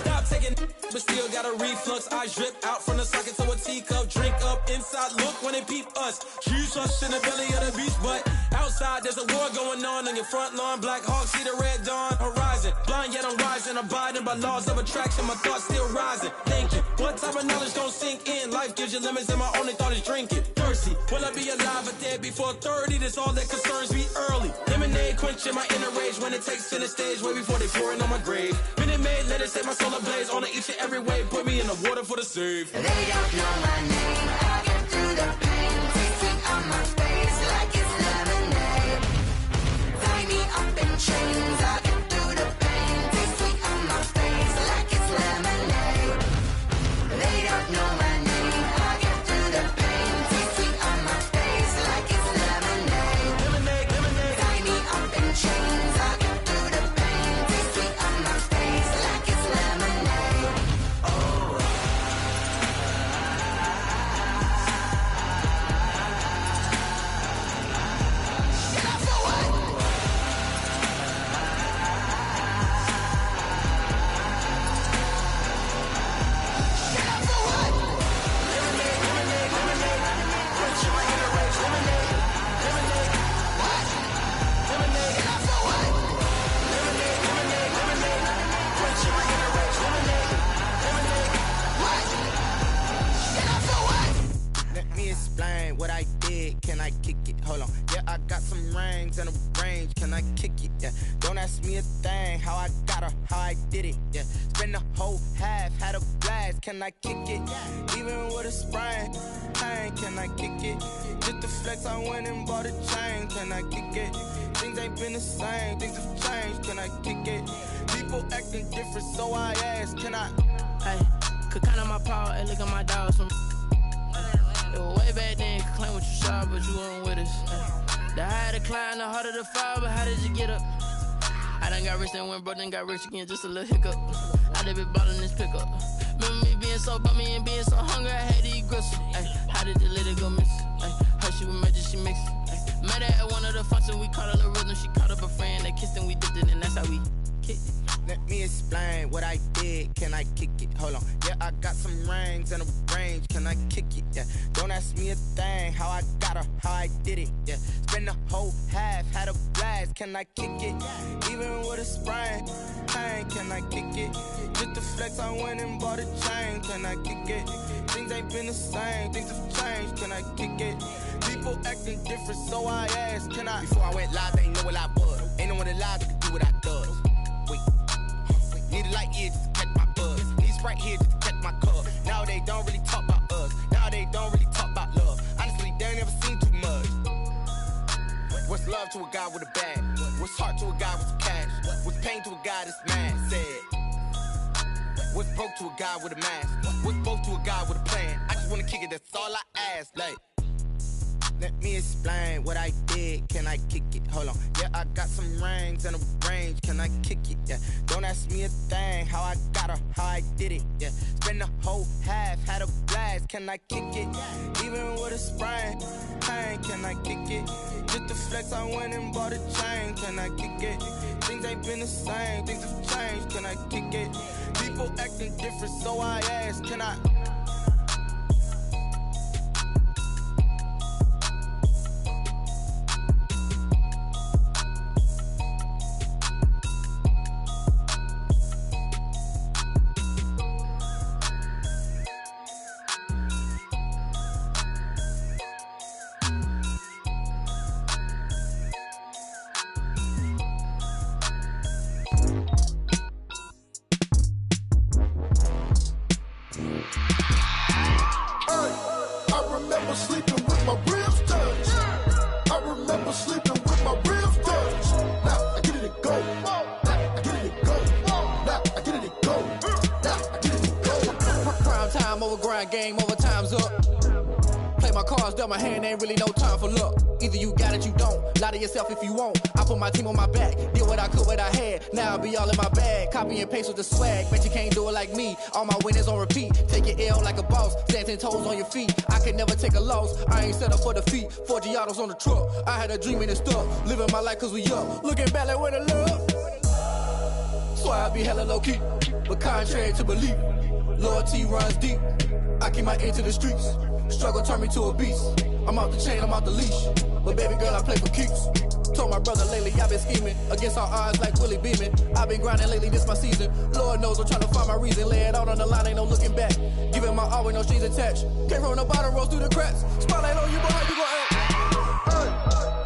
Stop taking, but still got a reflux. I drip out from the socket to a teacup. Drink up inside, look when they peep us. Choose us in the belly of the beast, but outside there's a war going on your front lawn. Black Hawk, see the red dawn horizon. Blind yet I'm rising, abiding by laws of attraction. My thoughts still rising. Thinking, what type of knowledge gon' sink in? Life gives you limits and my only thought is drinking. Thirsty, will I be alive or dead before 30? That's all that concerns me early. Lemonade quenching my inner rage when it takes center stage way before they pour it on my grave. Minute Maid, let it set my soul ablaze. On each and every way, put me in the water for the save. They don't know my name, I get through the pain. Taste sweet on my face like it's lemonade. Tie me up in chains, I get through the pain. Taste sweet on my face like it's lemonade. They don't know my name, I get through the pain. Taste sweet on my face like it's lemonade. Tie me up in chains. what I did, can I kick it? Hold on, yeah, I got some rings and a range, can I kick it? Yeah, don't ask me a thing, how I got her, how I did it. Yeah, spend the whole half, had a blast, can I kick it? Even with a sprain, pain, can I kick it? Just the flex, I went and bought a chain, can I kick it? Things ain't been the same, things have changed, can I kick it? People acting different, so I ask, can I? Hey, could count on my power and look at my dogs from. It was way back then, could claim what you saw, but you weren't with us. The higher the climb, the harder the fall, but how did you get up? I done got rich and went broke, then got rich again, just a little hiccup. I done been ballin' this pickup. Remember me being so bummy and being so hungry, I had to eat gristle. Ay, how did the little go miss? Ay, her she was magic, she mixed. Ay, met her at one of the functions, we caught a little rhythm, she caught up a friend, they kissed and we dipped it, and that's how we kicked it. Let me explain what I did, can I kick it? Hold on, yeah, I got some rings and a range, can I kick it? Yeah, don't ask me a thing, how I got her, how I did it. Yeah, spend the whole half, had a blast, can I kick it? Even with a sprain, pain, can I kick it? Just the flex, I went and bought a chain, can I kick it? Things ain't been the same, things have changed, can I kick it? People acting different, so I asked, can I? Before I went live, they ain't know what I was. Ain't no one alive that could do what I does. Need a light here just to catch my buzz. Need Sprite here just to catch my cup. Now they don't really talk about us. Now they don't really talk about love. Honestly, they ain't never seen too much. What's love to a guy with a bag? What's heart to a guy with some cash? What's pain to a guy that's mad? Said. What's broke to a guy with a mask? What's broke to a guy with a plan? I just wanna kick it, that's all I ask. Like, let me explain what I did, can I kick it? Hold on, yeah, I got some rings and a range, can I kick it? Yeah, don't ask me a thing, how I got her, how I did it. Yeah, spend the whole half, had a blast, can I kick it? Even with a sprain, pain, can I kick it? Just the flex, I went and bought a chain, can I kick it? Things ain't been the same, things have changed, can I kick it? People acting different, so I ask, can I? Game over, time's up. Play my cards dealt my hand, ain't really no time for luck. Either you got it, you don't. Lie to yourself if you won't. I put my team on my back, did what I could, what I had. Now I'll be all in my bag. Copy and paste with the swag. Bet you can't do it like me. All my winners on repeat. Take your L like a boss. Stand 10 toes on your feet. I can never take a loss. I ain't set up for defeat. 4 Giottos on the truck. I had a dream and it stuck. Living my life cause we up. Looking back like where the love. So I be hella low key. But contrary to belief, loyalty runs deep. I keep my ear to the streets. Struggle turned me to a beast. I'm off the chain, I'm off the leash. But baby girl, I play for keeps. Told my brother lately, I've been scheming. Against all odds like Willie Beeman. I've been grinding lately, this my season. Lord knows I'm trying to find my reason. Lay it out on the line, ain't no looking back. Giving my all with no strings attached. Came from the bottom, rose through the cracks. Spotlight on you, but how you gon' act? Hey,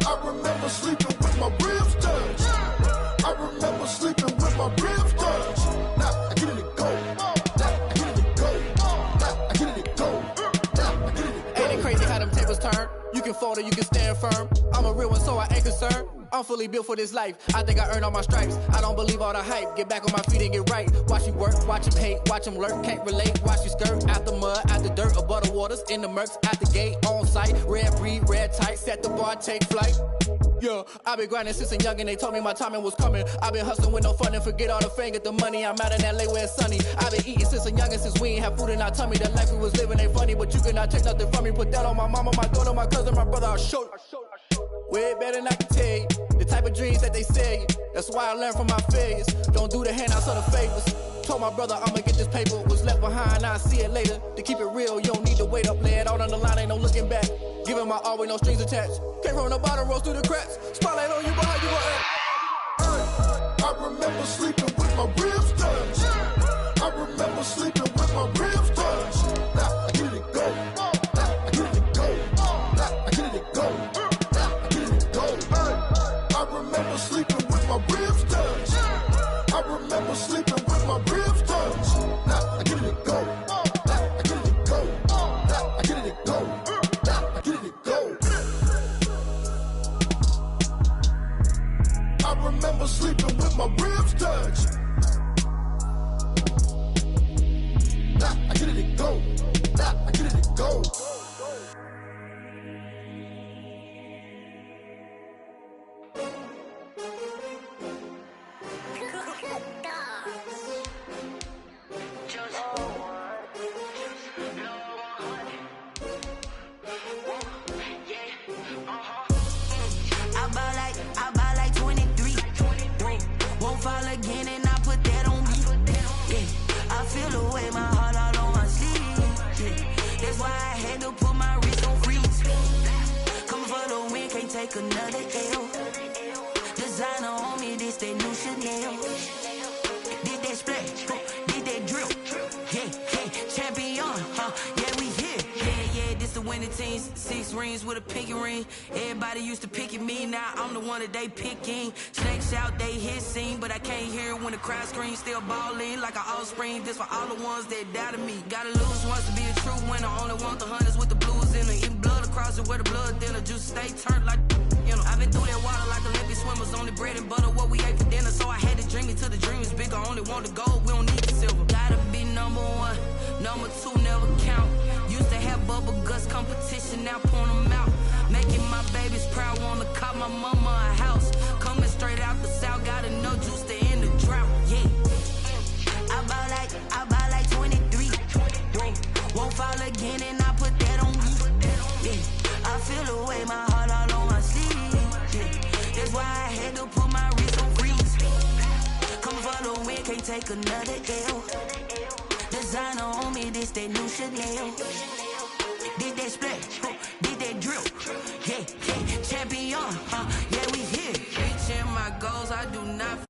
I remember sleeping with my ribs touched. I remember sleeping with my ribs touched. Now I get it to go. Turn. You can fold or you can stand firm. I'm a real one, so I ain't concerned. I'm fully built for this life. I think I earned all my stripes. I don't believe all the hype. Get back on my feet and get right. Watch you work, watch him hate, watch him lurk. Can't relate, watch you skirt. Out the mud, out the dirt, above the waters, in the murks, out the gate, on site. Red breed, red tight, set the bar, take flight. Yeah, I been grinding since a youngin'. They told me my timing was coming. I been hustling with no fun and forget all the fame, get the money. I'm out in LA where it's sunny. I been eating since a youngin', since we ain't have food in our tummy. The life we was living ain't funny, but you cannot take nothing from me. Put that on my mama, my daughter, my cousin, my brother. I'll show you. Way better than I can tell you. The type of dreams that they sell you. That's why I learned from my failures. Don't do the handouts or the favors. Told my brother I'ma get this paper. Was left behind, I'll see it later. To keep it real, you don't need to wait up. Lay it out on the line, ain't no looking back. Giving my all with no strings attached. Came from the bottom, rose through the cracks. Spotlight on you, but how you gon' act? I remember sleeping with my ribs touched. I remember sleeping with my ribs touched. Now I get it to go. Now I get it to go. Now take another L. Designer on me, this that new Chanel. Did that splash, did that drill. Yeah, champion, yeah, we here. Yeah, this the winning teams. 6 rings with a pinky ring. Everybody used to pick at me, now I'm the one that they picking. Snakes out, they hit scene, but I can't hear it when the crowd screams. Still ballin' like an offspring. This for all the ones that doubted me. Gotta lose once to be a true winner. Only want the hunters with the blues in it. Eating blood across it where the blood thinner. Juice stay turned like, you know. I've been through that water like Olympic swimmers. Only bread and butter, what we ate for dinner. So I had to dream it till the dream is bigger. Only want the gold, we don't need the silver. Gotta be number 1, number 2 never count. Used to have bubble guts competition, now point them out. Making my babies proud, wanna cop my mama a house. Coming straight out the south, gotta know juice to end the drought. Yeah, I bought like 23. Whoa, won't fall again, and I put that on me. Yeah, I feel the way, my heart all on my sleeve. Yeah, that's why I had to put my wrist on freeze. Come for the win, can't take another L. Designer on me, this that new Chanel. Did that splash, did that drill. Yeah, champion, yeah, we here. Reaching my goals, I do not